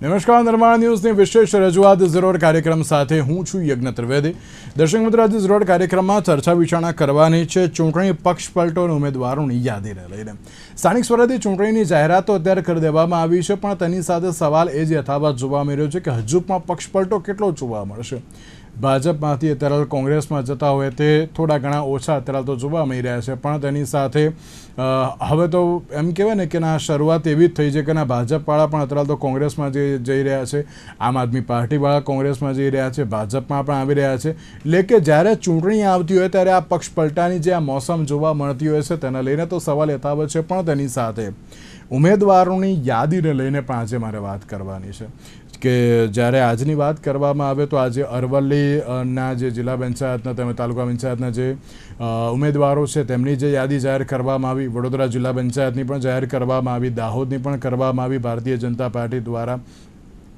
નમસ્કાર, નિર્માણ ન્યૂઝની વિશેષ રજૂઆત ઝરોડ કાર્યક્રમ સાથે હું છું યજ્ઞ ત્રિવેદી. દર્શક મિત્રો, આજે ઝરોડ કાર્યક્રમમાં ચર્ચા વિચારણા કરવાની છે ચૂંટણી પક્ષ પલટો અને ઉમેદવારોની યાદીને લઈને. સ્થાનિક સ્વરાજ્ય ચૂંટણીની જાહેરાતો અત્યારે કરી દેવામાં આવી છે, પણ તેની સાથે સવાલ એ જ યથાવત જોવા મળી રહ્યો છે કે હજુ પણ પક્ષ પલટો કેટલો જોવા મળશે. ભાજપમાંથી અત્યારે કોંગ્રેસમાં જતા હોય તે થોડા ઘણા ઓછા અત્યારે તો જોવા મળી રહ્યા છે, પણ તેની સાથે હવે તો એમ કહેવાય ને કે ના શરૂઆત એવી જ થઈ છે કે ના ભાજપવાળા પણ અત્યારે તો કોંગ્રેસમાં જઈ રહ્યા છે, આમ આદમી પાર્ટીવાળા કોંગ્રેસમાં જઈ રહ્યા છે, ભાજપમાં પણ આવી રહ્યા છે. એટલે કે જ્યારે ચૂંટણી આવતી હોય ત્યારે આ પક્ષ પલટાની જે આ મોસમ જોવા મળતી હોય છે તેને લઈને તો સવાલ યથાવત છે, પણ તેની સાથે ઉમેદવારોની યાદીને લઈને પણ આજે મારે વાત કરવાની છે કે જ્યારે આજની વાત કરવામાં આવે તો આજે અરવલ્લીના જે જિલ્લા પંચાયતના તેમજ તાલુકા પંચાયતના જે ઉમેદવારો છે તેમની જે યાદી જાહેર કરવામાં આવી, વડોદરા જિલ્લા પંચાયતની પણ જાહેર કરવામાં આવી, દાહોદની પણ કરવામાં આવી ભારતીય જનતા પાર્ટી દ્વારા.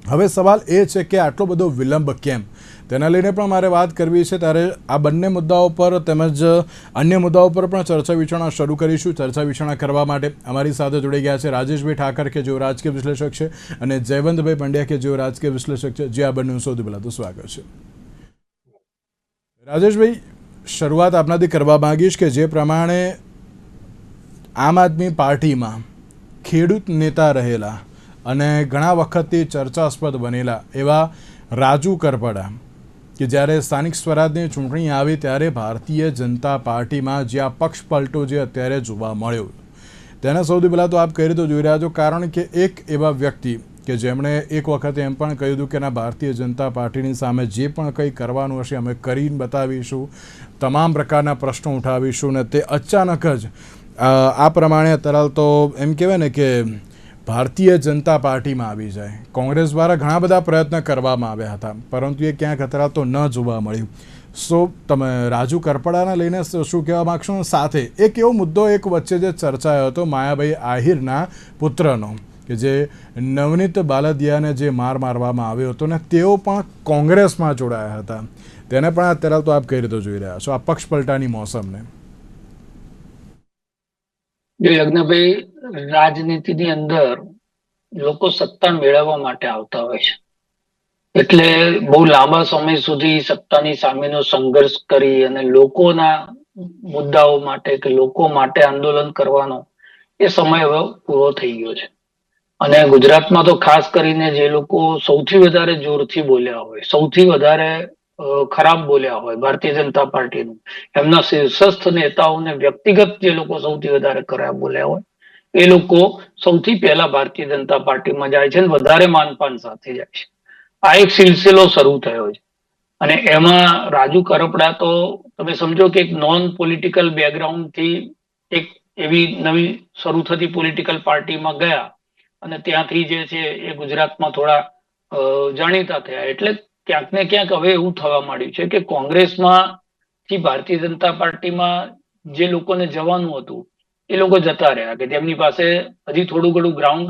હવે સવાલ એ છે કે આટલો બધો વિલંબ કેમ, તેના લઈને પણ મારે વાત કરવી છે. ત્યારે આ બંને મુદ્દાઓ પર તેમજ અન્ય મુદ્દાઓ પર પણ ચર્ચા વિચારણા શરૂ કરીશું. ચર્ચા વિચારણા કરવા માટે અમારી સાથે જોડાઈ ગયા છે રાજેશભાઈ ઠાકર કે જેઓ રાજકીય વિશ્લેષક છે અને જયવંતભાઈ પંડ્યા કે જેઓ રાજકીય વિશ્લેષક છે. જે આ બંનેનું સૌથી પહેલાં તો સ્વાગત છે. રાજેશભાઈ, શરૂઆત આપનાથી કરવા માંગીશ કે જે પ્રમાણે આમ આદમી પાર્ટીમાં ખેડૂત નેતા રહેલા અને ઘણા વખતથી ચર્ચાસ્પદ બનેલા એવા રાજુ કરપડા કે જ્યારે સ્થાનિક સ્વરાજની ચૂંટણી આવી ત્યારે ભારતીય જનતા પાર્ટીમાં જે આ પક્ષ પલટો જે અત્યારે જોવા મળ્યો તેને સૌથી પહેલાં તો આપ કઈ રીતે જોઈ રહ્યા છો? કારણ કે એક એવા વ્યક્તિ કે જેમણે એક વખતે એમ પણ કહ્યું હતું કે ના ભારતીય જનતા પાર્ટીની સામે જે પણ કંઈ કરવાનું હશે અમે કરીને બતાવીશું, તમામ પ્રકારના પ્રશ્નો ઉઠાવીશું, ને તે અચાનક જ આ પ્રમાણે અત્યારે તો એમ કહેવાય ને કે ભારતીય જનતા પાર્ટીમાં આવી જાય. કોંગ્રેસ દ્વારા ઘણા બધા પ્રયત્ન કરવામાં આવ્યા હતા, પરંતુ એ ક્યાંક અત્યારે તો ન જોવા મળ્યું. સો તમે રાજુ કરપડાને લઈને શું કહેવા માગશો? સાથે એક એવો મુદ્દો એક વચ્ચે જે ચર્ચાયો હતો માયાભાઈ આહિરના પુત્રનો કે જે નવનીત બાલદિયાને જે મારવામાં આવ્યો હતો ને તેઓ પણ કોંગ્રેસમાં જોડાયા હતા, તેને પણ અત્યારે તો આપ કઈ રીતે જોઈ રહ્યા છો આ પક્ષ પલટાની મોસમને? યજ્ઞભાઈ, રાજનીતિની અંદર લોકો સત્તા મેળવવા માટે આવતા હોય છે, એટલે બહુ લાંબા સમય સુધી સત્તાની સામેનો સંઘર્ષ કરી અને લોકોના મુદ્દાઓ માટે કે લોકો માટે આંદોલન કરવાનો એ સમય હવે પૂરો થઈ ગયો છે. અને ગુજરાતમાં તો ખાસ કરીને જે લોકો સૌથી વધારે જોરથી બોલ્યા હોય, સૌથી વધારે ખરાબ બોલ્યા હોય ભારતીય જનતા પાર્ટીનું, એમના શીર્ષસ્થ નેતાઓને વ્યક્તિગત જે લોકો સૌથી વધારે ખરાબ બોલ્યા હોય એ લોકો સૌથી પહેલા ભારતીય જનતા પાર્ટીમાં જાય છે અને વધારે માનપાન સાથે જાય છે. આ એક સિલસિલો શરૂ થયો છે. અને એમાં રાજુ કરપડા તો તમે સમજો કે એક નોન પોલિટિકલ બેકગ્રાઉન્ડ થી એક એવી નવી શરૂ થતી પોલિટિકલ પાર્ટીમાં ગયા અને ત્યાંથી જે છે એ ગુજરાતમાં થોડા જાણીતા થયા. એટલે ક્યાંક ને ક્યાંક હવે એવું થવા માંડ્યું છે કે કોંગ્રેસમાં થી ભારતીય જનતા પાર્ટીમાં જે લોકોને જવાનું હતું એ લોકો જતા રહ્યા, કે તેમની પાસે હજી થોડું ઘણું ગ્રાઉન્ડ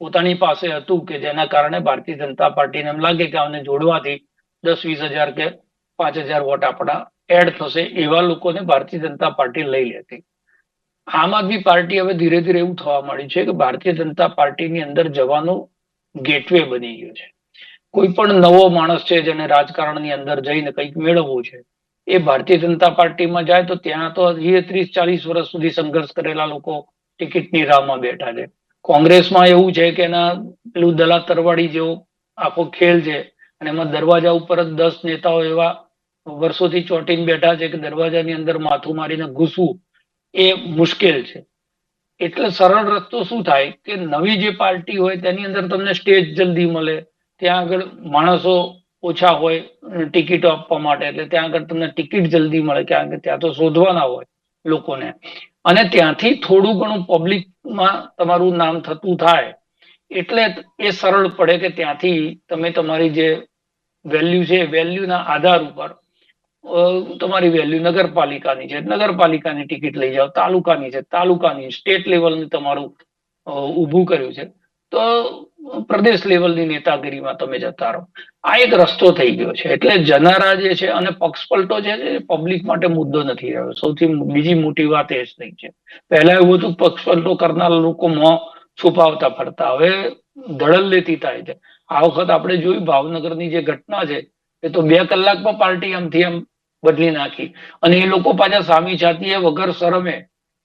પોતાની પાસે હતું કે જેના કારણે ભારતીય જનતા પાર્ટીને એમ લાગે કે આને જોડવાથી 10-20 હજાર કે 5,000 વોટ આપણા એડ થશે, એવા લોકોને ભારતીય જનતા પાર્ટી લઈ લેતી. આમ આદમી પાર્ટી હવે ધીરે ધીરે એવું થવા માંડ્યું છે કે ભારતીય જનતા પાર્ટીની અંદર જવાનું ગેટવે બની ગયું છે. કોઈ પણ નવો માણસ છે જેને રાજકારણની અંદર જઈને કંઈક મેળવવું છે એ ભારતીય જનતા પાર્ટીમાં જાય તો ત્યાં તો 30-40 વર્ષ સુધી સંઘર્ષ કરેલા લોકો ટિકિટની રાહમાં બેઠા છે. કોંગ્રેસમાં એવું છે કે એના પેલું દલા તરવાડી જેવો આખો ખેલ છે અને એમાં દરવાજા ઉપર જ 10 નેતાઓ એવા વર્ષોથી ચોંટીને બેઠા છે કે દરવાજાની અંદર માથું મારીને ઘૂસવું એ મુશ્કેલ છે. એટલે સરળ રસ્તો શું થાય કે નવી જે પાર્ટી હોય તેની અંદર તમને સ્ટેજ જલ્દી મળે, ત્યાં આગળ માણસો ઓછા હોય ટિકિટો આપવા માટે, એટલે ત્યાં આગળ તમને ટિકિટ જલ્દી મળે, કારણ કે ત્યાં તો શોધવાના હોય લોકોને, અને ત્યાંથી થોડું ઘણું પબ્લિકમાં તમારું નામ થતું થાય એટલે એ સરળ પડે કે ત્યાંથી તમે તમારી જે વેલ્યુ છે વેલ્યુના આધાર ઉપર તમારી વેલ્યુ નગરપાલિકાની છે, નગરપાલિકાની ટિકિટ લઈ જાઓ, તાલુકાની છે તાલુકાની, સ્ટેટ લેવલની તમારું ઊભું કર્યું છે તો પ્રદેશ લેવલની નેતાગીરીમાં તમે જતા રહો. આ એક રસ્તો થઈ ગયો છે. એટલે જનારા જે છે અને પક્ષ પલટો જે છે પબ્લિક માટે મુદ્દો નથી રહ્યો. સૌથી બીજી મોટી વાત એ જ થઈ છે. પહેલા એવું હતું પક્ષ પલટો કરનાર લોકો મોં છુપાવતા ફરતા, હવે ધડલ્લેથી થાય છે. આ વખત આપણે જોયું ભાવનગરની જે ઘટના છે એ તો 2 કલાકમાં પાર્ટી આમથી આમ બદલી નાખી, અને એ લોકો પાછા સામી છાતીએ વગર શરમે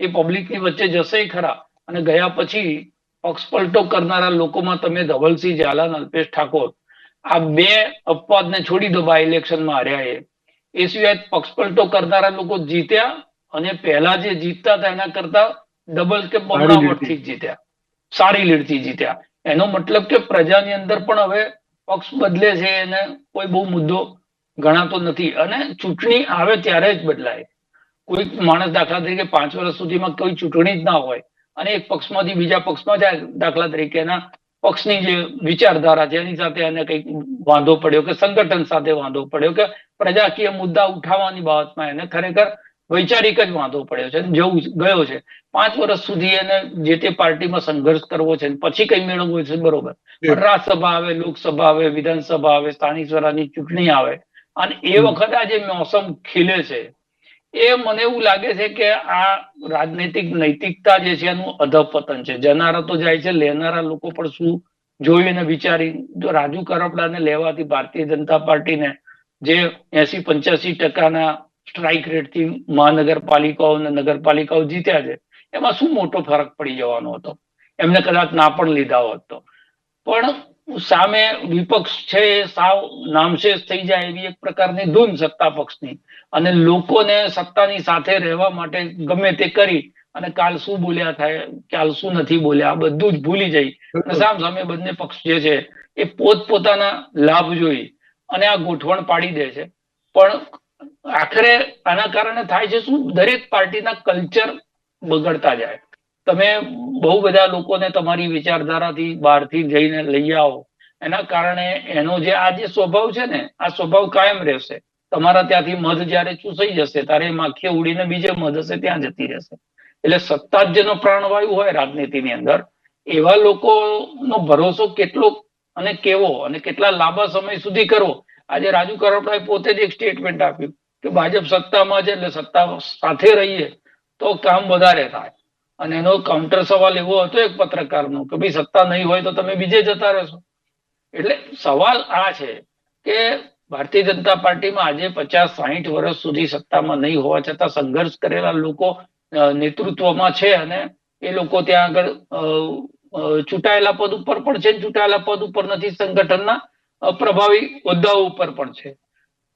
એ પબ્લિકની વચ્ચે જશે ખરા, અને ગયા પછી પક્ષપલટો કરનારા લોકોમાં તમે ધવલસિંહ ઝાલા, અલ્પેશ ઠાકોર આ 2 અપવાદને છોડી દો બાય ઇલેક્શનમાં હાર્યા એ સિવાય પક્ષપલટો કરનારા લોકો જીત્યા, અને પહેલા જે જીતતા હતા એના કરતા ડબલ કે બમણા વોટથી જીત્યા, સારી લીડથી જીત્યા. એનો મતલબ કે પ્રજાની અંદર પણ હવે પક્ષ બદલે છે એને કોઈ બહુ મુદ્દો ગણાતો નથી, અને ચૂંટણી આવે ત્યારે જ બદલાય. કોઈ માણસ દાખલા તરીકે 5 વર્ષ સુધીમાં કોઈ ચૂંટણી જ ના હોય અને એક પક્ષમાંથી બીજા પક્ષમાં જાય, દાખલા તરીકે એના પક્ષની જે વિચારધારા છે એની સાથે એને કંઈક વાંધો પડ્યો, કે સંગઠન સાથે વાંધો પડ્યો, કે પ્રજાકીય મુદ્દા ઉઠાવવાની બાબતમાં એને ખરેખર વૈચારિક જ વાંધો પડ્યો છે, જવું ગયો છે. 5 વર્ષ સુધી એને જે તે પાર્ટીમાં સંઘર્ષ કરવો છે, પછી કઈ મેળવવું છે બરોબર, પણ રાજ્યસભા આવે, લોકસભા આવે, વિધાનસભા આવે, સ્થાનિક સ્વરાજની ચૂંટણી આવે, અને એ વખતે આ જે મોસમ ખીલે છે એ મને એવું લાગે છે કે આ રાજનૈતિક નૈતિકતા જે છે એનું અધપતન છે. જનારા તો જાય છે, લેનારા લોકો પણ શું જોઈને વિચારી, જો રાજુ કરપડાને લેવાથી ભારતીય જનતા પાર્ટીને જે 80-85% સ્ટ્રાઇક રેટથી મહાનગરપાલિકાઓ અને નગરપાલિકાઓ જીત્યા છે, એમાં શું મોટો ફરક પડી જવાનો હતો, એમને કદાચ ના પણ લીધા હોત તો. પણ સામે વિપક્ષ છે એ સાવ નામશેષ થઈ જાય એવી એક પ્રકારની ધૂન સત્તા પક્ષની, અને લોકોને સત્તાની સાથે રહેવા માટે ગમે તે કરી અને કાલ શું બોલ્યા થાય, કાલ શું નથી બોલ્યા, આ બધું જ ભૂલી જાય, અને સામે બંને પક્ષ જે છે એ પોતપોતાના લાભ જોઈ અને આ ગોઠવણ પાડી દે છે. પણ આખરે આના કારણે થાય છે શું, દરેક પાર્ટીના કલ્ચર બગડતા જાય. તમે બહુ બધા લોકોને તમારી વિચારધારાથી બહારથી જઈને લઈ આવો, એના કારણે એનો જે આ જે સ્વભાવ છે ને, આ સ્વભાવ કાયમ રહેશે. તમારા ત્યાંથી મધ જયારે ચૂસાઈ જશે ત્યારે માખી ઉડીને બીજે મધ હશે ત્યાં જતી રહેશે. એટલે સત્તા જ જેનો પ્રાણવાયુ હોય રાજનીતિની અંદર, એવા લોકોનો ભરોસો કેટલો અને કેવો અને કેટલા લાંબા સમય સુધી કરવો. આજે રાજુ કરપડાએ પોતે જ એક સ્ટેટમેન્ટ આપ્યું કે ભાજપ સત્તામાં છે એટલે સત્તા સાથે રહીએ તો કામ વધારે થાય, અને એનો કાઉન્ટર સવાલ એવો હતો એક પત્રકારનો કે ભાઈ સત્તા નહીં હોય તો તમે બીજે જતા રહેશો. એટલે સવાલ આ છે કે ભારતીય જનતા પાર્ટીમાં આજે 50-60 વર્ષ સુધી સત્તામાં નહીં હોવા છતાં સંઘર્ષ કરેલા લોકો નેતૃત્વમાં છે, અને એ લોકો ત્યાં આગળ ચૂંટાયેલા પદ ઉપર પણ છે, ચૂંટાયેલા પદ ઉપર નથી, સંગઠનના પ્રભાવી હોદ્દાઓ ઉપર પણ છે.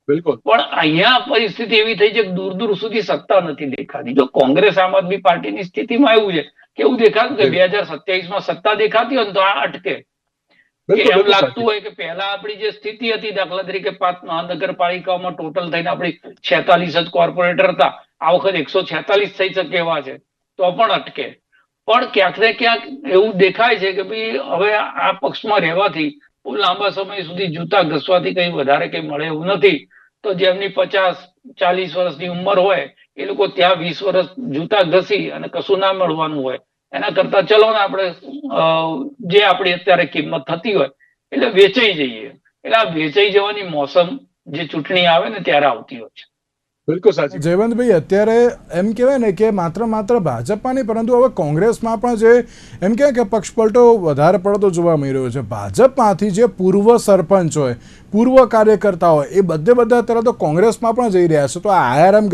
બિલકુલ. પણ અહીંયા પરિસ્થિતિ એવી થઈ છે કે દૂર દૂર સુધી સત્તા નથી દેખાતી. જો કોંગ્રેસ આમ આદમી પાર્ટીની સ્થિતિમાં એવું છે કે એવું દેખાતું કે 2027માં સત્તા દેખાતી હોય તો આ અટકે. એમ લાગતું હોય કે પહેલા આપણી જે સ્થિતિ હતી, દાખલા તરીકે 5 મહાનગરપાલિકાઓમાં ટોટલ થઈને આપણી 46 જ કોર્પોરેટર હતા, આ વખત 146 થઈ શકે એવા છે, તો પણ અટકે. પણ ક્યાંક ને ક્યાંક એવું દેખાય છે કે ભાઈ હવે આ પક્ષમાં રહેવાથી બહુ લાંબા સમય સુધી જૂતા ઘસવાથી કઈ વધારે કઈ મળે એવું નથી. તો જેમની 50-40 વર્ષની ઉંમર હોય એ લોકો ત્યાં 20 વર્ષ જૂતા ઘસી અને કશું ના મળવાનું હોય, એના કરતા ચલો ને આપણે જે આપણી અત્યારે કિંમત થતી હોય એટલે વેચાઈ જઈએ. એટલે આ વેચાઈ જવાની મોસમ જે ચૂંટણી આવે ને ત્યારે આવતી હોય છે. બિલકુલ સાચી. જયવંતભાઈ, અત્યારે એમ કહેવાય ને કે માત્ર ભાજપમાં નહીં પરંતુ હવે કોંગ્રેસમાં પણ જે એમ કહેવાય કે પક્ષપલટો વધારે પડતો જોવા મળી રહ્યો છે. ભાજપમાંથી જે પૂર્વ સરપંચ હોય, પૂર્વ કાર્યકર્તા હોય, એ બધા અત્યારે તો કોંગ્રેસમાં પણ જઈ રહ્યા છે. તો આ આયારામ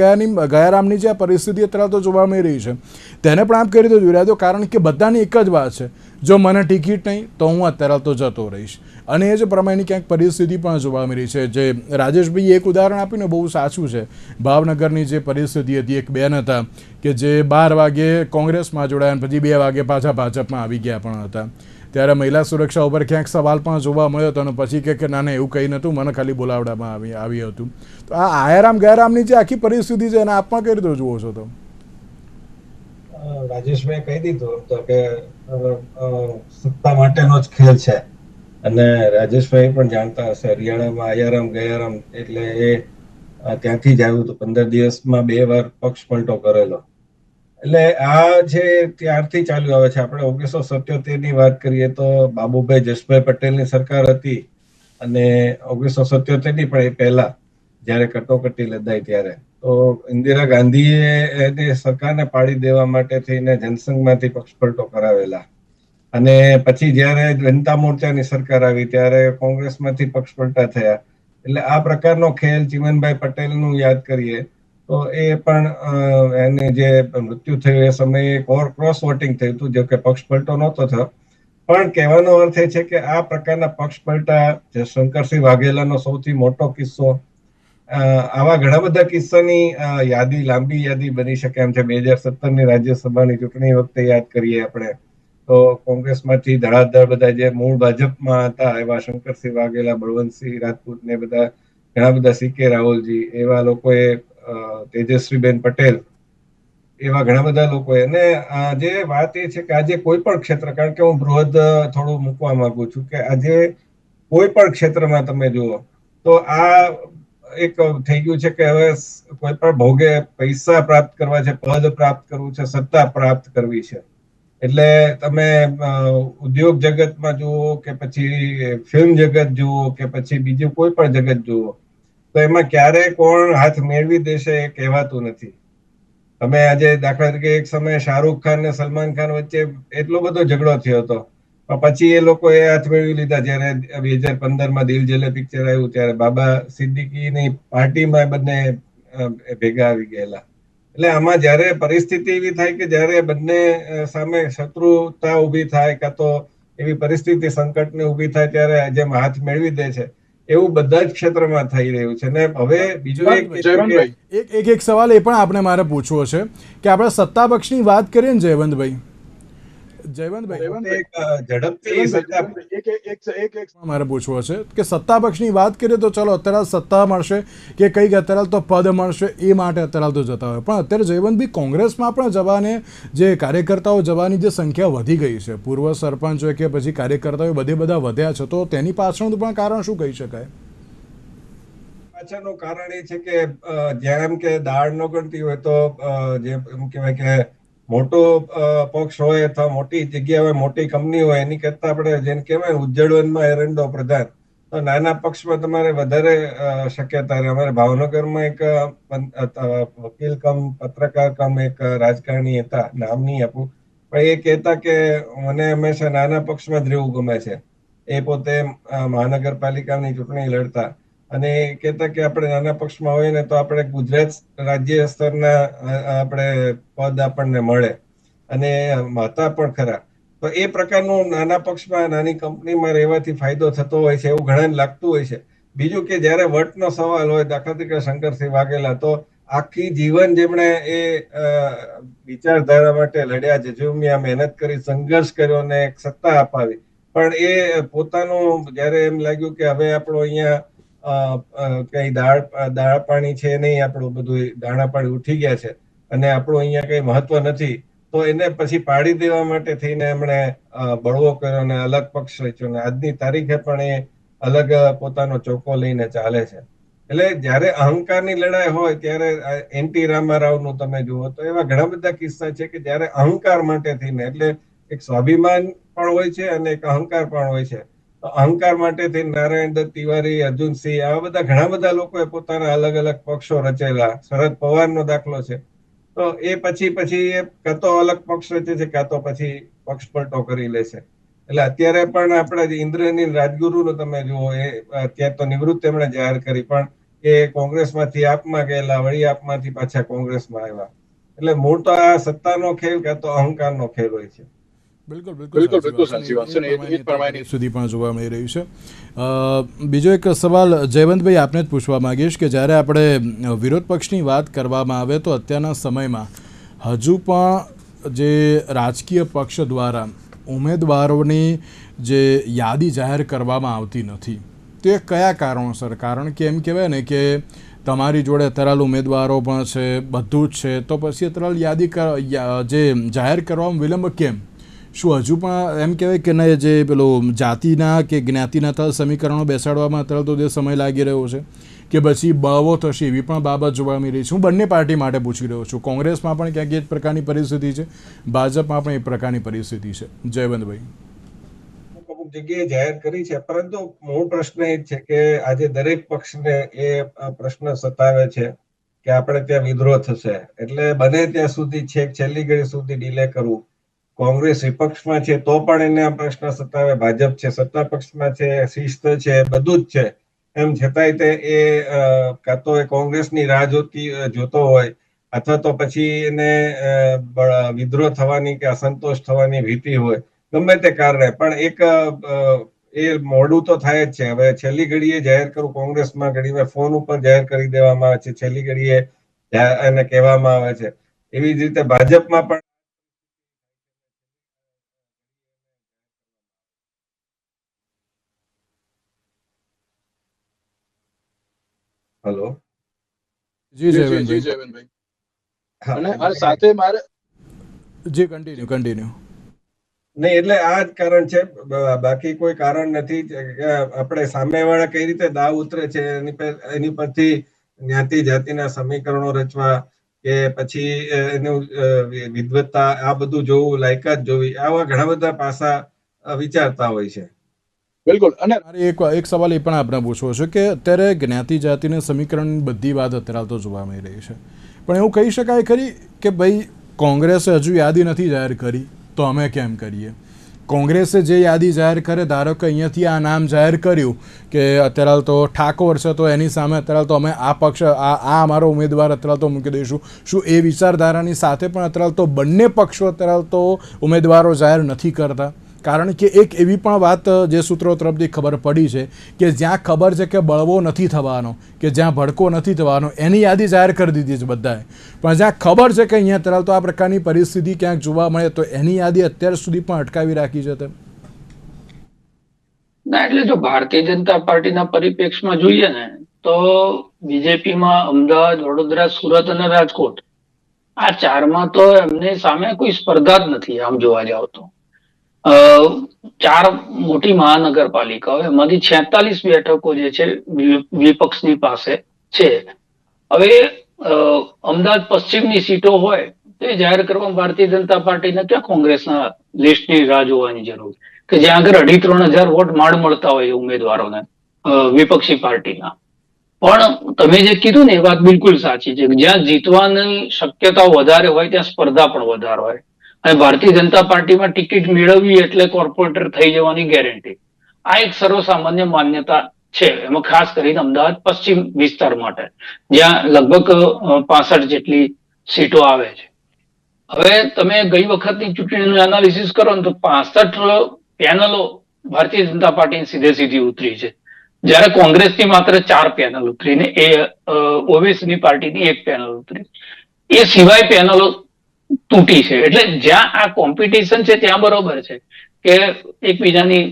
ગયારામની જે પરિસ્થિતિ અત્યારે તો જોવા મળી રહી છે તેને પણ આમ કરી દો જોઈ રહ્યા છો, કારણ કે બધાની એક જ વાત છે, જો મને ટિકિટ નહીં તો હું અત્યારે તો જતો રહીશ. અને એ જ પ્રમાણેની ક્યાંક પરિસ્થિતિ પણ જોવા મળી છે. જે રાજેશભાઈ એક ઉદાહરણ આપ્યું ને બહુ સાચું છે. ભાવનગરની જે પરિસ્થિતિ હતી, એક બેન હતા કે જે 12 વાગે કોંગ્રેસમાં જોડાયા પછી 2 વાગે પાછા ભાજપમાં આવી ગયા પણ હતા. ત્યારે મહિલા સુરક્ષા ઉપર ક્યાંક સવાલ પણ જોવા મળ્યો હતો, અને પછી કે ના એવું કંઈ નહોતું, મને ખાલી બોલાવવામાં આવ્યું હતું. તો આ આયારામ ગયારામની જે આખી પરિસ્થિતિ છે એને આપ પણ કઈ રીતે જુઓ છો? તો રાજેશભાઈ કહી દીધું તો કે સત્તા માટેનો જ ખેલ છે, અને રાજેશભાઈ પણ જાણતા હશે હરિયાણામાં આયારામ ગયારામ એટલે એ ત્યાંથી જ આવ્યું હતું. 15 દિવસમાં 2 વાર પક્ષ પલટો કરેલો. એટલે આ જે ત્યારથી ચાલ્યું આવે છે. આપણે 1977 ની વાત કરીએ તો બાબુભાઈ જસભાઈ પટેલની સરકાર હતી, અને 1977 ની પણ એ પહેલા જયારે કટોકટી લદાઈ ત્યારે તો ઇન્દિરા ગાંધીએ એને સરકારને પાડી દેવા માટે થઈને જનસંઘમાંથી પક્ષ પલટો કરાવેલા. અને પછી જ્યારે જનતા મોરચાની સરકાર આવી ત્યારે કોંગ્રેસમાંથી પક્ષ પલટા થયા. એટલે આ પ્રકારનો ખેલ ચીમનભાઈ પટેલનું યાદ કરીએ તો એ પણ એને જે મૃત્યુ થયું એ સમયે ક્રોસ વોટિંગ થયું હતું, જો કે પક્ષ પલટો નહોતો થયો. પણ કહેવાનો અર્થ એ છે કે આ પ્રકારના પક્ષ પલટા, જે શંકરસિંહ વાઘેલાનો સૌથી મોટો કિસ્સો, આવા ઘણા બધા કિસ્સાની યાદી, લાંબી યાદી બની શકે એમ છે. 2017ની રાજ્યસભાની ચૂંટણી વખતે યાદ કરીએ આપણે તો કોંગ્રેસમાંથી ધડાધડ બધા જે મૂળ ભાજપમાં હતા એવા શંકરસિંહ વાઘેલા, બળવંતસિંહ રાજપૂત ને બધા ઘણા બધા CK રાહુલજી, એવા લોકોએ, તેજસ્વીબેન પટેલ, એવા ઘણા બધા લોકોએ. અને આજે વાત એ છે કે આજે કોઈ પણ ક્ષેત્ર, કારણ કે હું બૃહદ થોડું મૂકવા માંગુ છું કે આજે કોઈ પણ ક્ષેત્રમાં તમે જુઓ તો આ એક થઈ ગયું છે કે હવે કોઈ પણ ભોગે પૈસા પ્રાપ્ત કરવા છે, પદ પ્રાપ્ત કરવું છે, સત્તા પ્રાપ્ત કરવી છે. એટલે તમે ઉદ્યોગ જગતમાં જુઓ કે પછી ફિલ્મ જગત જુઓ કે પછી બીજું કોઈ પણ જગત જુઓ તો એમાં ક્યારે કોણ હાથ મેળવી દેશે એ કહેવાતું નથી. તમે આજે દાખલા તરીકે એક સમયે શાહરૂખ ખાન ને સલમાન ખાન વચ્ચે એટલો બધો ઝઘડો થયો હતો, પછી એ લોકોએ હાથ મેળવી લીધા. જયારે 2015માં દિલ જલે પિક્ચર આવ્યું ત્યારે બાબા સિદ્દીકીની પાર્ટીમાં બંને ભેગા આવી ગયેલા. એટલે આમાં જયારે પરિસ્થિતિ એવી થાય કે જયારે બંને સામે શત્રુતા ઉભી થાય, કાં તો એવી પરિસ્થિતિ સંકટની ઉભી થાય, ત્યારે જેમ હાથ મેળવી દે છે એવું બધા જ ક્ષેત્રમાં થઈ રહ્યું છે. ને હવે બીજું એક સવાલ એ પણ આપણે મારે પૂછવો છે કે આપણે સત્તા પક્ષની વાત કરીએ ને જયવંતભાઈ, મારે પૂછવો છે કે સત્તા પક્ષની વાત કરીએ તો ચલો અત્યારે સત્તા મળશે કે કંઈક અત્યારે તો પદ મળશે એ માટે અત્યારે તો જતા હોય, પણ અત્યારે જયવંતભાઈ કોંગ્રેસમાં પણ જવાને, જે કાર્યકર્તાઓ જવાની જે સંખ્યા વધી ગઈ છે, પૂર્વ સરપંચ હોય કે પછી કાર્યકર્તાઓ બધા વધ્યા છે, તો તેની પાછળનું પણ કારણ શું કહી શકાય? પાછળનું કારણ એ છે કે જેમ કે દાળ ન ગણતી હોય તો જે એમ કહેવાય કે મોટો પક્ષ હોય અથવા મોટી જગ્યા હોય, મોટી કંપની હોય, એની કરતા આપણે જેને કહેવાય ઉજ્જડ એરંડો પ્રધાન, તો નાના પક્ષમાં તમારે વધારે શક્યતા રહે. અમારે ભાવનગરમાં એક વકીલ કમ પત્રકાર કમ એક રાજકારણી હતા, નામ નહીં આપું, પણ એ કહેતા કે મને હંમેશા નાના પક્ષમાં જ રહેવું ગમે છે. એ પોતે મહાનગરપાલિકાની ચૂંટણી લડતા અને એ કહેતા કે આપણે નાના પક્ષમાં હોય ને તો આપણે ગુજરાત રાજ્ય સ્તરના આપણે પદ આપણને મળે અને હતા પણ ખરા. તો એ પ્રકારનું નાના પક્ષમાં, નાની કંપનીમાં રહેવાથી ફાયદો થતો હોય છે એવું ઘણાને લાગતું હોય છે. બીજું કે જયારે વટનો સવાલ હોય, દાખલા તરીકે શંકરસિંહ વાઘેલા, તો આખી જીવન જેમણે એ વિચારધારા માટે લડ્યા છે, ઝૂમ્યા, મહેનત કરી, સંઘર્ષ કર્યો અને એક સત્તા અપાવી, પણ એ પોતાનું જયારે એમ લાગ્યું કે હવે આપણો અહીંયા કઈ દાળ પાણી છે નહીં, આપણું બધું દાણા પાણી ઉઠી ગયા છે અને આપણું અહીંયા કઈ મહત્વ નથી, તો એને પછી પાડી દેવા માટે થઈને એમણે બળવો કર્યો અને અલગ પક્ષ રચ્યો. અને આજની તારીખે પણ એ અલગ પોતાનો ચોખ્ખો લઈને ચાલે છે. એટલે જયારે અહંકારની લડાઈ હોય ત્યારે એનટી રામારાવનું તમે જુઓ તો એવા ઘણા બધા કિસ્સા છે કે જયારે અહંકાર માટે થઈને, એટલે એક સ્વાભિમાન પણ હોય છે અને એક અહંકાર પણ હોય છે. તો અહંકાર માટે થઈને નારાયણ દત્ત તિવારી, અર્જુનસિંહ, આવા બધા ઘણા બધા લોકોએ પોતાના અલગ અલગ પક્ષો રચેલા. શરદ પવારનો દાખલો છે. તો એ પછી એ કાં તો અલગ પક્ષ રચે છે, કાં તો પછી પક્ષ પલટો કરી લે છે. એટલે અત્યારે પણ આપણે ઇન્દ્રનીલ રાજગુરુનું તમે જુઓ, એ અત્યારે તો નિવૃત્ત એમણે જાહેર કરી, પણ એ કોંગ્રેસમાંથી આપમાં ગયેલા, વળી આપમાંથી પાછા કોંગ્રેસમાં આવ્યા. એટલે મૂળ તો આ સત્તાનો ખેલ કાં તો અહંકારનો ખેલ હોય છે. બિલકુલ સાચી વાત છે ને એ પ્રમાણે સુધી પણ જોવા મળી રહ્યું છે. બીજો એક સવાલ જયવંતભાઈ આપને જ પૂછવા માંગીશ કે જ્યારે આપણે વિરોધ પક્ષની વાત કરવામાં આવે તો અત્યારના સમયમાં હજુ પણ જે રાજકીય પક્ષ દ્વારા ઉમેદવારોની જે યાદી જાહેર કરવામાં આવતી નથી, તે કયા કારણોસર? કારણ કે એમ કહેવાય ને કે તમારી જોડે અત્યારે ઉમેદવારો પણ છે, બધું જ છે, તો પછી અત્યારે યાદી જે જાહેર કરવામાં વિલંબ કેમ? શું હજુ પણ એમ કહેવાય કે નહીં, જે પેલો જાતિના કે જ્ઞાતિના સમીકરણો બેસાડવામાં અત્યારે તો જે સમય લાગી રહ્યો છે કે પછી બળવો થશે, એવી પણ બાબત જોવા મળી રહી છે? હું બંને પાર્ટી માટે પૂછી રહ્યો છું. કોંગ્રેસમાં પણ ક્યાંક એ પ્રકારની પરિસ્થિતિ છે, ભાજપમાં પણ એ પ્રકારની પરિસ્થિતિ છે. જયવંતભાઈ, અમુક જગ્યાએ જાહેર કરી છે, પરંતુ મૂળ પ્રશ્ન એ છે કે આજે દરેક પક્ષને એ પ્રશ્ન સતાવે છે કે આપણે ત્યાં વિદ્રોહ થશે, એટલે બને ત્યાં સુધી છેક છેલ્લી ઘડી સુધી ડીલે કરવું. કોંગ્રેસ વિપક્ષમાં છે તો પણ એને આ પ્રશ્ન સતાવે, ભાજપ છે સત્તા પક્ષમાં છે, શિસ્ત છે, બધું જ છે. એમ છતાંય તે કાં તો એ કોંગ્રેસની રાહ જોતો હોય, અથવા તો પછી એને વિદ્રોહ થવાની કે અસંતોષ થવાની ભીતિ હોય, ગમે તે કારણે પણ એ મોડું તો થાય જ છે. હવે છેલ્લી ઘડીએ જાહેર કરવું, કોંગ્રેસમાં ઘડીવાર ફોન ઉપર જાહેર કરી દેવામાં આવે છે, છેલ્લી ઘડીએ એને કહેવામાં આવે છે. એવી જ રીતે ભાજપમાં પણ હલો જી જયવંતભાઈ. અને સાથે મારે જી કન્ટિન્યુ. નહીં, એટલે આ જ કારણ છે, બાકી કોઈ કારણ નથી. આપણે સામેવાળા કઈ રીતે દાવ ઉતરે છે એની પરથી જ્ઞાતિ જાતિના સમીકરણો રચવા કે પછી એનું વિદ્વત્તા, આ બધું જોવું, લાયકાત જોવી, આવા ઘણા બધા પાસા વિચારતા હોય છે. બિલકુલ. અને મારે એક સવાલ એ પણ આપણે પૂછવો છે કે અત્યારે જ્ઞાતિ જાતિના સમીકરણની બધી વાત અત્યારે તો જોવા મળી રહી છે, પણ એવું કહી શકાય ખરી કે ભાઈ કોંગ્રેસે હજુ યાદી નથી જાહેર કરી તો અમે કેમ કરીએ? કોંગ્રેસે જે યાદી જાહેર કરે, ધારો કે અહીંયાથી આ નામ જાહેર કર્યું કે અત્યારે તો ઠાકોર છે, તો એની સામે અત્યારે તો અમે આ પક્ષ આ અમારો ઉમેદવાર અત્યારે તો મૂકી દઈશું. શું એ વિચારધારાની સાથે પણ અત્યારે તો બંને પક્ષો અત્યારે તો ઉમેદવારો જાહેર નથી કરતા? કારણ કે એક એવી પણ વાત જે સૂત્રો તરફથી ખબર પડી છે કે જ્યાં ખબર છે કે બળવો નથી થવાનો, કે જ્યાં ભડકો નથી થવાનો, એની યાદી જાહેર કરી દીધી છે બધાએ, પણ જ્યાં ખબર છે કે અહીંયા અત્યારે તો આ પ્રકારની પરિસ્થિતિ ક્યાંક જોવા મળે તો એની યાદી અત્યાર સુધી પણ અટકાવી રાખી છે તેમ ના, એટલે જો ભારતીય જનતા પાર્ટીના પરિપ્રેક્ષમાં જોઈએ ને તો બીજેપીમાં અમદાવાદ, વડોદરા, સુરત અને રાજકોટ, આ ચારમાં તો એમની સામે કોઈ સ્પર્ધા જ નથી. આમ જોવા જાવ તો ચાર મોટી મહાનગરપાલિકાઓ, એમાંથી 46 બેઠકો જે છે વિપક્ષની પાસે છે. હવે અમદાવાદ પશ્ચિમની સીટો હોય તો એ જાહેર કરવામાં ભારતીય જનતા પાર્ટીને ક્યાં કોંગ્રેસના લિસ્ટની રાહ જોવાની જરૂર, કે જ્યાં આગળ 2,500 વોટ માંડ મળતા હોય ઉમેદવારોને વિપક્ષી પાર્ટીના. પણ તમે જે કીધું ને એ વાત બિલકુલ સાચી છે. જ્યાં જીતવાની શક્યતાઓ વધારે હોય ત્યાં સ્પર્ધા પણ વધારે હોય, અને ભારતીય જનતા પાર્ટીમાં ટિકિટ મેળવવી એટલે કોર્પોરેટર થઈ જવાની ગેરંટી. આ એક સર્વસામાન્ય માન્યતા છે, એમાં ખાસ કરીને અમદાવાદ પશ્ચિમ વિસ્તાર માટે, જ્યાં લગભગ 65 જેટલી સીટો આવે છે. હવે તમે ગઈ વખતની ચૂંટણીનું એનાલિસિસ કરો ને તો 65 પેનલો ભારતીય જનતા પાર્ટીની સીધી ઉતરી છે, જ્યારે કોંગ્રેસની માત્ર 4 પેનલ ઉતરી ને એ ઓવેસીની પાર્ટીની 1 પેનલ ઉતરી. એ સિવાય પેનલો તૂટી છે. એટલે જ્યાં આ કોમ્પિટિશન છે ત્યાં બરોબર છે કે એકબીજાની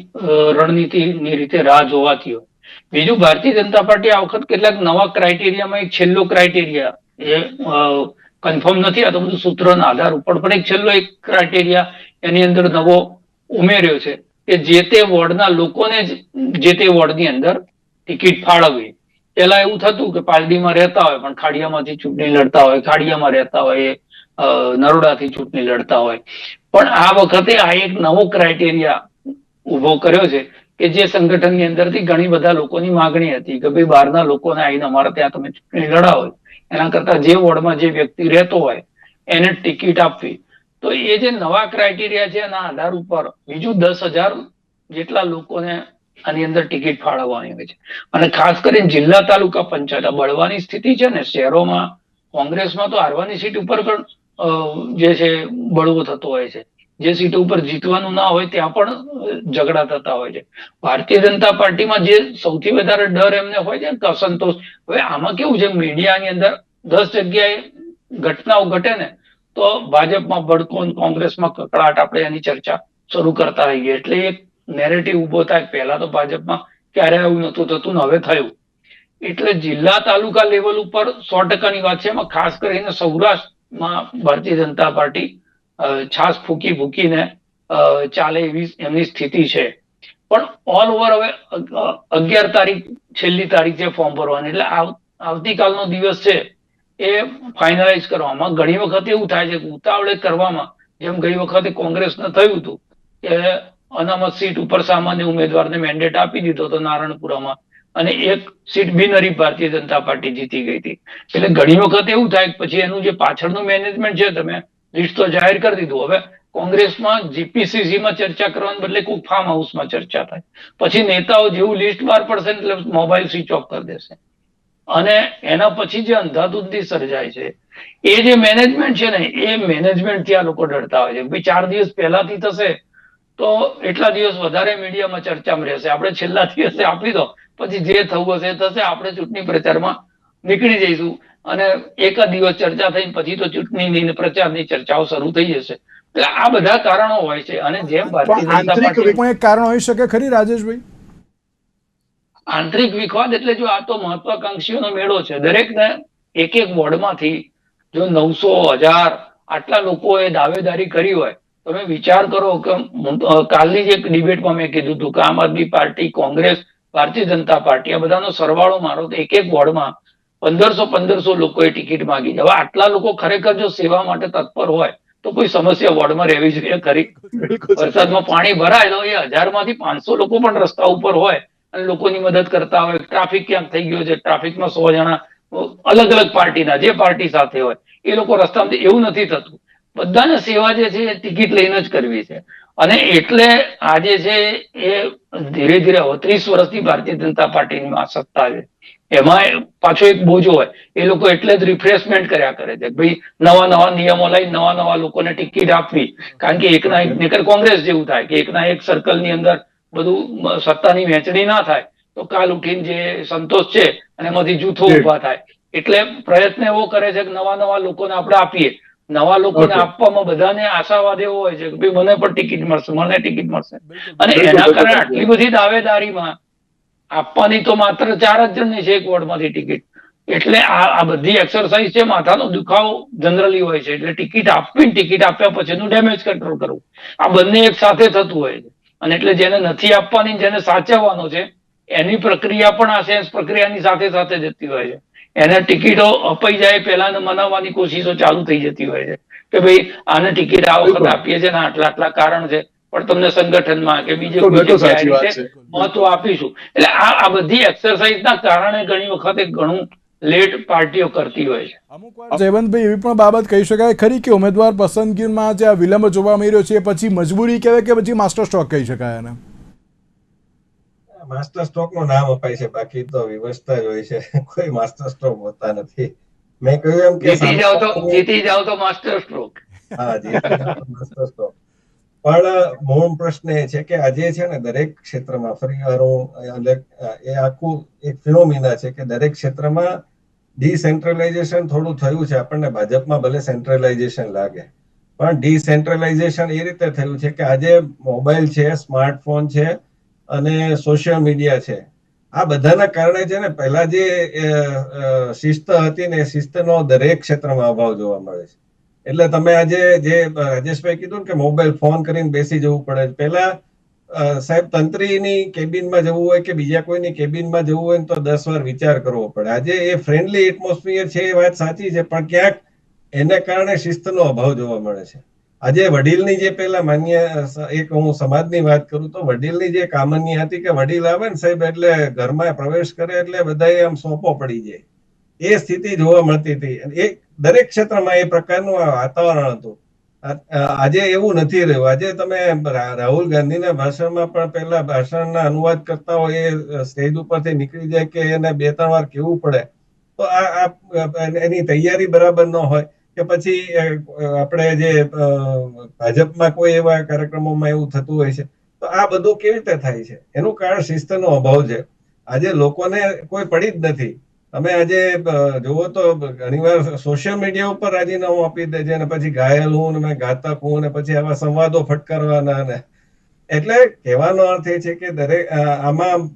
રણનીતિની રીતે રાહ જોવાતી હોય. બીજું, ભારતીય જનતા પાર્ટી આ વખત કેટલાક નવા ક્રાઇટેરિયામાં એક છેલ્લો ક્રાઇટેરિયા એ કન્ફર્મ નથી, આ તો બધું સૂત્રોના આધાર ઉપર, પણ એક છેલ્લો એક ક્રાઇટેરિયા એની અંદર નવો ઉમેર્યો છે કે જે તે વોર્ડના લોકોને જે તે વોર્ડની અંદર ટિકિટ ફાળવવી. પેલા એવું થતું કે પાલડીમાં રહેતા હોય પણ ખાડિયામાંથી ચૂંટણી લડતા હોય, ખાડિયામાં રહેતા હોય નરોડાથી ચૂંટણી લડતા હોય. પણ આ વખતે આ એક નવો ક્રાઇટેરિયા ઉભો કર્યો છે કે જે સંગઠનની અંદરથી ઘણી બધા લોકોની માગણી હતી કે ભાઈ બહારના લોકોને આવીને અમારે ત્યાં તમે ચૂંટણી લડાવો, એના કરતા જે વોર્ડમાં જે વ્યક્તિ રહેતો હોય એને ટિકિટ આપવી. તો એ જે નવા ક્રાઇટેરિયા છે એના આધાર ઉપર બીજું 10,000 જેટલા લોકોને આની અંદર ટિકિટ ફાળવવાની હોય છે. અને ખાસ કરીને જિલ્લા તાલુકા પંચાયત બળવાની સ્થિતિ છે ને, શહેરોમાં કોંગ્રેસમાં તો હારવાની સીટ ઉપર પણ જે છે બળવો થતો હોય છે, જે સીટો ઉપર જીતવાનું ના હોય ત્યાં પણ ઝઘડા થતા હોય છે. ભારતીય જનતા પાર્ટીમાં જે સૌથી વધારે ડર એમને હોય છે કે અસંતોષ. હવે આમાં કેવું છે, મીડિયાની અંદર 10 જગ્યાએ ઘટનાઓ ઘટે ને તો ભાજપમાં ભડકો, કોંગ્રેસમાં કકળાટ, આપણે એની ચર્ચા શરૂ કરતા રહીએ. એટલે એક નેરેટિવ ઉભો થાય. પહેલા તો ભાજપમાં ક્યારે આવું નતું થતું ને હવે થયું. એટલે જિલ્લા તાલુકા લેવલ ઉપર 100%ની વાત છે. એમાં ખાસ કરીને સૌરાષ્ટ્રમાં ભારતીય જનતા પાર્ટી છાસ ફૂકી ફૂકીને ચાલે એવી એમની સ્થિતિ છે. પણ ઓલ ઓવર હવે 11 તારીખ છેલ્લી તારીખ છે ફોર્મ ભરવાની, એટલે આવતીકાલનો દિવસ છે એ ફાઇનલાઇઝ કરવામાં ઘણી વખત એવું થાય છે કે ઉતાવળે કરવામાં, જેમ ગઈ વખતે કોંગ્રેસને થયું હતું કે અનામત સીટ ઉપર સામાન્ય ઉમેદવારને મેન્ડેટ આપી દીધો હતો નારણપુરામાં, અને 1 સીટ બિનહરીફ ભારતીય જનતા પાર્ટી જીતી ગઈ હતી. એટલે ઘણી વખત એવું થાય પછી એનું જે પાછળનું મેનેજમેન્ટ છે, તમે લિસ્ટ તો જાહેર કરી દીધું, હવે કોંગ્રેસમાં જીપીસીસીમાં ચર્ચા કરવાને બદલે કોઈ ફાર્મ હાઉસમાં ચર્ચા થાય. પછી નેતાઓ જેવું લિસ્ટ બહાર પડશે એટલે મોબાઈલ સ્વિચ ઓફ કરી દેશે. અને એના પછી જે અંધાધૂંધી સર્જાય છે એ જે મેનેજમેન્ટ છે ને એ મેનેજમેન્ટ થી આ લોકો ડરતા હોય છે. ભાઈ 4 દિવસ પહેલાથી થશે તો એટલા દિવસ વધારે મીડિયામાં ચર્ચામાં રહેશે. આપણે છેલ્લા દિવસે આપી દો, પછી જે થવું હશે એ થશે. આપણે ચૂંટણી પ્રચારમાં નીકળી જઈશું અને એક જ દિવસ ચર્ચા થઈ પછી તો ચૂંટણીની પ્રચારની ચર્ચાઓ શરૂ થઈ જશે. એટલે આ બધા કારણો હોય છે. અને જેમ ભારતીય જનતા પાર્ટી એક કારણ હોઈ શકે ખરી રાજેશભાઈ? આંતરિક વિખવાદ એટલે જો આ તો મહત્વાકાંક્ષીઓનો મેળો છે. દરેકને એક એક વોર્ડમાંથી જો 900,000 આટલા લોકોએ દાવેદારી કરી હોય, તમે વિચાર કરો કે કાલની જ એક ડિબેટમાં મેં કીધું હતું કે આમ આદમી પાર્ટી, કોંગ્રેસ, ભારતીય જનતા પાર્ટી આ બધાનો સરવાળો મારો તો એક એક વોર્ડમાં 1500 લોકોએ ટિકિટ માંગી. હવે આટલા લોકો ખરેખર જો સેવા માટે તત્પર હોય તો કોઈ સમસ્યા વોર્ડમાં રહેવી જોઈએ ખરી? વરસાદમાં પાણી ભરાય તો એ 1000માંથી 500 લોકો પણ રસ્તા ઉપર હોય અને લોકોની મદદ કરતા હોય. ટ્રાફિક ક્યાંક થઈ ગયો છે, ટ્રાફિકમાં 100 જણા અલગ અલગ પાર્ટીના જે પાર્ટી સાથે હોય એ લોકો રસ્તામાં, એવું નથી થતું. બધાને સેવા જે છે એ ટિકિટ લઈને જ કરવી છે. અને એટલે આજે છે એ ધીરે ધીરે 30 વર્ષથી ભારતીય જનતા પાર્ટીની સત્તા છે. એમાં પાછો એક બોજો હોય. એ લોકો એટલે જ રિફ્રેશમેન્ટ કર્યા કરે છે. ભાઈ નવા નિયમો લઈને નવા લોકોને ટિકિટ આપવી. કારણ કે એકના એક નહીતર કોંગ્રેસ જેવું થાય કે એકના એક સર્કલની અંદર બધું સત્તાની વહેંચણી ના થાય તો કાલ ઉઠીને જે સંતોષ છે અને એમાંથી જૂથો ઉભા થાય. એટલે પ્રયત્ન એવો કરે છે કે નવા લોકોને આપણે આપીએ. નવા લોકોને આપવામાં બધાને આશાવાદ એવો હોય છે કે ભાઈ મને પણ ટિકિટ મળશે, મને ટિકિટ મળશે. અને એના કારણે આટલી બધી દાવેદારીમાં આપવાની તો માત્ર 4 જ જણની છે એક વોર્ડમાંથી ટિકિટ. એટલે આ બધી એક્સરસાઇઝ છે. માથાનો દુખાવો જનરલી હોય છે. એટલે ટિકિટ આપવી, ટિકિટ આપ્યા પછીનું ડેમેજ કંટ્રોલ કરવું, આ બંને એક સાથે થતું હોય છે. અને એટલે જેને નથી આપવાની, જેને સાચવવાનો છે એની પ્રક્રિયા પણ આ સેન્સ પ્રક્રિયાની સાથે સાથે જતી હોય છે. એને ટિકિટો અપાઈ જાય પહેલા મનાવવાની કોશિશો ચાલુ થઈ જતી હોય છે કે ભાઈ આને ટિકિટ આ વખત આપીએ છીએ ને આટલા કારણ છે, પણ તમને સંગઠનમાં કે બીજે કોઈ જગ્યાએ મહત્વ આપીશું. એટલે આ બધી એક્સરસાઇઝના કારણે ઘણી વખત ઘણું લેટ પાર્ટીઓ કરતી હોય છે. અમુક વાર જયવંતભાઈ એવી પણ બાબત કહી શકાય ખરી કે ઉમેદવાર પસંદગીમાં જે આ વિલંબ જોવા મળી રહ્યો છે એ પછી મજબૂરી કહેવાય કે પછી માસ્ટર સ્ટ્રોક કહી શકાય એને? માસ્ટર સ્ટ્રોક નું નામ અપાય છે, બાકી તો વ્યવસ્થા જ હોય છે. કોઈ માસ્ટર સ્ટ્રોક હોતા નથી. મેં કહ્યું એમ કે જીતી જાવ તો માસ્ટર સ્ટ્રોક. હા, જીતી જાવ તો માસ્ટર સ્ટ્રોક. પણ મૂળ પ્રશ્ન એ છે કે આજે છે ને દરેક ક્ષેત્રમાં ફરીવાર એ આખું એક ફિનોમિના છે કે દરેક ક્ષેત્રમાં ડિસેન્ટ્રલાઇઝેશન થોડું થયું છે. આપણને ભાજપમાં ભલે સેન્ટ્રલાઇઝેશન લાગે, પણ ડિસેન્ટ્રલાઇઝેશન એ રીતે થયું છે કે આજે મોબાઈલ છે, સ્માર્ટફોન છે અને સોશિયલ મીડિયા છે. આ બધાના કારણે છે ને પહેલા જે શિસ્ત હતી ને એ શિસ્તનો દરેક ક્ષેત્રમાં અભાવ જોવા મળે છે. એટલે તમે આજે જે રાજેશભાઈ કીધું કે મોબાઈલ ફોન કરીને બેસી જવું પડે. પહેલા સાહેબ તંત્રીની કેબિનમાં જવું હોય કે બીજા કોઈની કેબિનમાં જવું હોય તો 10 વાર વિચાર કરવો પડે. આજે એ ફ્રેન્ડલી એટમોસ્ફિયર છે, એ વાત સાચી છે, પણ ક્યાંક એને કારણે શિસ્તનો અભાવ જોવા મળે છે. આજે વડીલની જે પેલા માન્ય એક હું સમાજની વાત કરું તો વડીલની જે કામન્ય હતી કે વડીલ આવે ને સાહેબ એટલે ઘરમાં પ્રવેશ કરે એટલે બધા આમ સોંપો પડી જાય, એ સ્થિતિ જોવા મળતી હતી. એ દરેક ક્ષેત્રમાં એ પ્રકારનું વાતાવરણ હતું. આજે એવું નથી રહ્યું. આજે તમે રાહુલ ગાંધીના ભાષણમાં પણ પહેલા ભાષણના અનુવાદ કરતા હોય એ સ્ટેજ ઉપરથી નીકળી જાય કે એને 2-3 વાર કહેવું પડે તો એની તૈયારી બરાબર ન હોય કે પછી આપણે જે ભાજપમાં કોઈ એવા કાર્યક્રમોમાં એવું થતું હોય છે. તો આ બધું કેવી રીતે થાય છે? એનું કારણ શિસ્તનો અભાવ છે. આજે લોકોને કોઈ પડી જ નથી. તમે આજે જુઓ તો ઘણીવાર સોશિયલ મીડિયા ઉપર રાજીનામું આપી દે છે અને પછી ઘાયલ હું ને ઘાતક હું ને પછી આવા સંવાદો ફટકારવાના ને. એટલે કહેવાનો અર્થ એ છે કે દરેક આમાં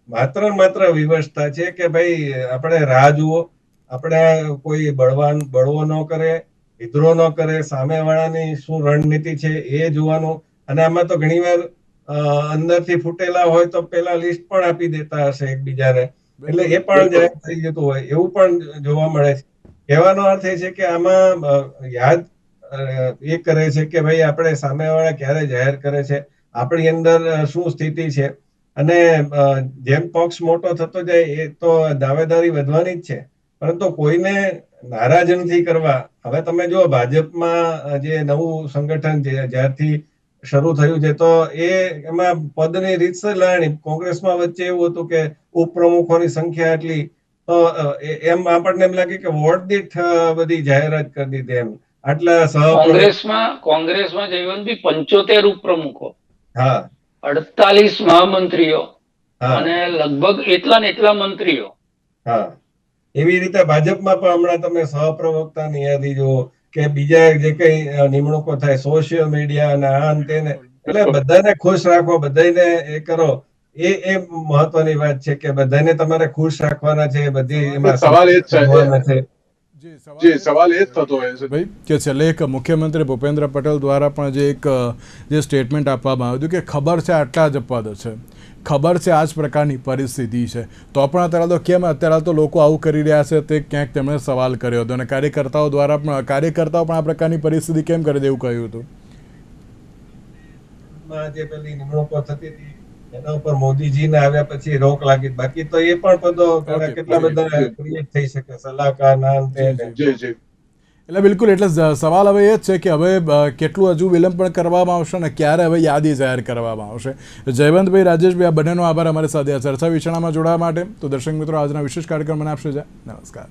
માત્ર વ્યવસ્થા છે કે ભાઈ આપણે રાહ જુઓ, આપણે કોઈ બળવો ન કરે, વિદ્રોહ ન કરે, સામેવાળાની શું રણનીતિ છે એ જોવાનું. અને આમાં તો ઘણીવાર અંદરથી ફૂટેલા હોય તો પેલા લિસ્ટ પણ આપી દેતા હશે એકબીજાને, એટલે એ પણ જાહેર થઈ જતું હોય એવું પણ જોવા મળે છે. કહેવાનો અર્થ એ છે કે આમાં યાદ એ કરે છે કે ભાઈ આપણે સામેવાળા ક્યારે જાહેર કરે છે, આપણી અંદર શું સ્થિતિ છે. અને જેમ પક્ષ મોટો થતો જાય એ તો દાવેદારી વધવાની જ છે. પરંતુ કોઈને નારાજ નથી કરવા. હવે તમે જો ભાજપમાં જે નવું સંગઠન છે જ્યારથી શરૂ થયું છે તો એમાં પદની રીતસર લાણી. કોંગ્રેસમાં વચ્ચે એવું હતું કે ઉપપ્રમુખોની સંખ્યા એટલી, તો એમ આપણને એમ લાગે કે વોર્ડ દીઠ બધી જાહેરાત કરી દીધી એમ. આટલા કોંગ્રેસમાં જયવંતભાઈ 75 ઉપપ્રમુખો, હા 48 મહામંત્રીઓ હા અને લગભગ એટલા ને એટલા મંત્રીઓ. હા, એવી રીતે ભાજપમાં પણ હમણાં તમે સહપ્રવક્તાની યાદી જુઓ કે બીજા જે કઈ નિમણૂકો થાય, સોશિયલ મીડિયા અને આન તેને, એટલે બધાને ખુશ રાખો, બધાને એ કરો. એ મહત્વની વાત છે કે બધાને તમારે ખુશ રાખવાના છે. બધી એમાં સવાલ એ જ છે કરવાના છે. જી, સવાલ એ જ થતો હોય છે ભાઈ કે છેલ્લે એક મુખ્યમંત્રી ભૂપેન્દ્ર પટેલ દ્વારા પણ જે સ્ટેટમેન્ટ આપવામાં આવ્યું હતું કે ખબર છે આટલા જ પદ છે, ખબર છે આ જ પ્રકારની પરિસ્થિતિ છે, તો પણ અત્યારે તો કેમ અત્યારે તો લોકો આવું કરી રહ્યા છે તે ક્યાંક તેમણે સવાલ કર્યો હતો. અને કાર્યકર્તાઓ પણ આ પ્રકારની પરિસ્થિતિ કેમ કરી દેવું કહ્યું હતું. જે પેલી નિમણૂકો થતી હતી એના ઉપર મોદીજીને આવ્યા પછી રોક લાગી. બાકી તો એ પણ પદો કેટલા બધા ક્રિએટ થઈ શકે, સલાહકાર ના એટલે બિલકુલ. એટલે સવાલ હવે એ જ છે કે હવે કેટલું હજુ વિલંબ પણ કરવામાં આવશે અને ક્યારે હવે યાદી જાહેર કરવામાં આવશે. જયવંતભાઈ, રાજેશભાઈ, આ બંનેનો આભાર અમારી સાથે આ ચર્ચા વિચારણામાં જોડાવા માટે. તો દર્શક મિત્રો, આજના વિશેષ કાર્યક્રમ મને આપશે. નમસ્કાર.